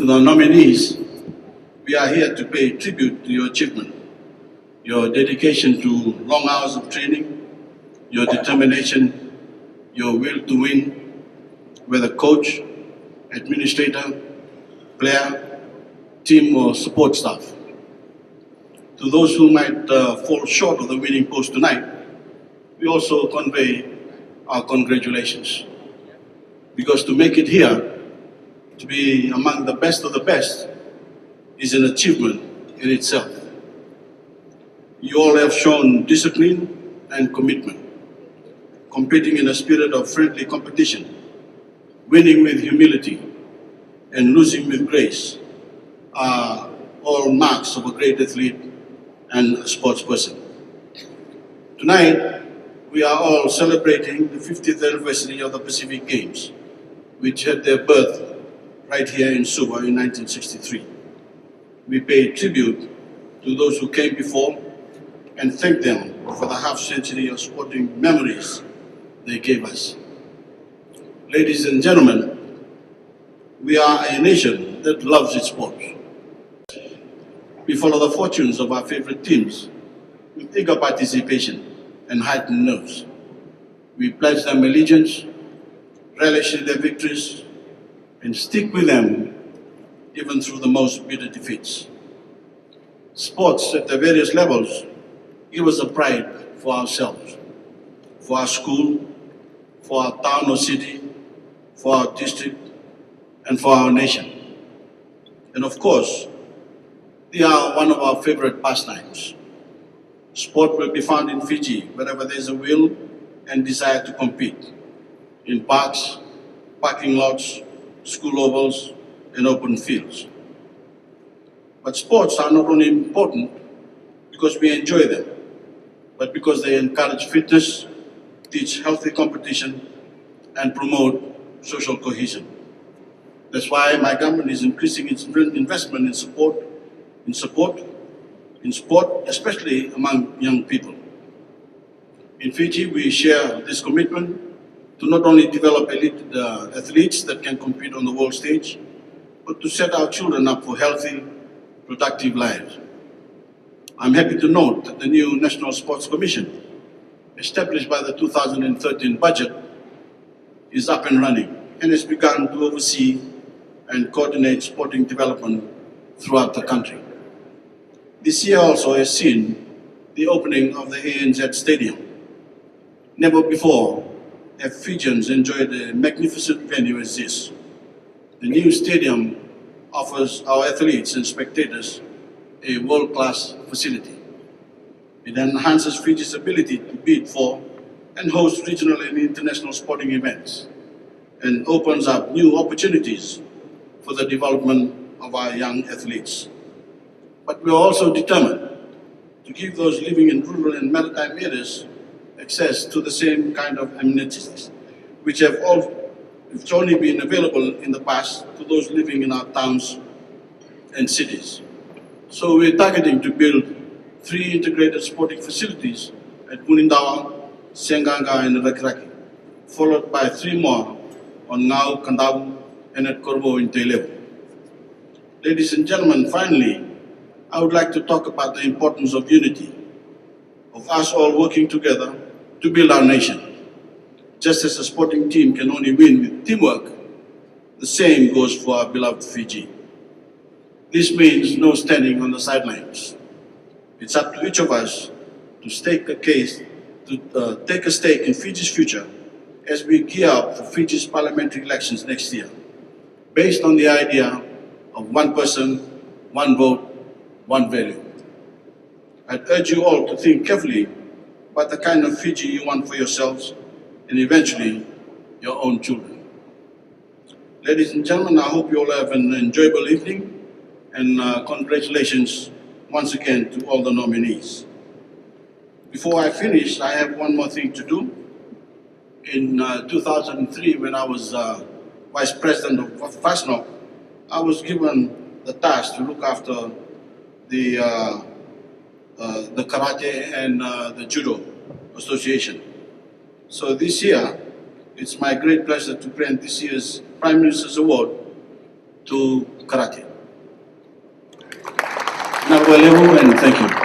To the nominees, we are here to pay tribute to your achievement, your dedication to long hours of training, your determination, your will to win, whether coach, administrator, player, team or support staff. To those who might fall short of the winning post tonight, we also convey our congratulations. Because to make it here, to be among the best of the best, is an achievement in itself. You all have shown discipline and commitment, competing in a spirit of friendly competition, winning with humility, and losing with grace are all marks of a great athlete and a sports person. Tonight, we are all celebrating the 50th anniversary of the Pacific Games, which had their birth right here in Suva in 1963. We pay tribute to those who came before and thank them for the half-century of sporting memories they gave us. Ladies and gentlemen, we are a nation that loves its sport. We follow the fortunes of our favorite teams with eager participation and heightened nerves. We pledge them allegiance, relish in their victories, and stick with them even through the most bitter defeats. Sports at the various levels give us a pride for ourselves, for our school, for our town or city, for our district, and for our nation. And of course, they are one of our favorite pastimes. Sport will be found in Fiji wherever there is a will and desire to compete, in parks, parking lots, school ovals, and open fields. But sports are not only important because we enjoy them, but because they encourage fitness, teach healthy competition, and promote social cohesion. That's why my government is increasing its investment in sport, especially among young people. In Fiji, we share this commitment to not only develop elite athletes that can compete on the world stage, but to set our children up for healthy, productive lives. I'm happy to note that the new National Sports Commission, established by the 2013 budget, is up and running and has begun to oversee and coordinate sporting development throughout the country. This year also has seen the opening of the ANZ Stadium. Never before have Fijians enjoyed a magnificent venue as this. The new stadium offers our athletes and spectators a world-class facility. It enhances Fiji's ability to bid for and host regional and international sporting events, and opens up new opportunities for the development of our young athletes. But we are also determined to give those living in rural and maritime areas access to the same kind of amenities, which have only been available in the past to those living in our towns and cities. So we're targeting to build 3 integrated sporting facilities at Gunindawa, Senganga, and Voreqe, followed by 3 more on Ngau, Kandawu, and at Korbo in Teilevu. Ladies and gentlemen, finally, I would like to talk about the importance of unity, of us all working together to build our nation. Just as a sporting team can only win with teamwork, the same goes for our beloved Fiji. This means no standing on the sidelines. It's up to each of us to take a stake in Fiji's future as we gear up for Fiji's parliamentary elections next year, based on the idea of one person, one vote, one value. I'd urge you all to think carefully about the kind of Fiji you want for yourselves and eventually your own children. Ladies and gentlemen, I hope you all have an enjoyable evening, and congratulations once again to all the nominees. Before I finish, I have one more thing to do. In 2003, when I was Vice President of FASNOC, I was given the task to look after the Karate and the Judo Association. So this year, it's my great pleasure to grant this year's Prime Minister's Award to karate. Now, and thank you.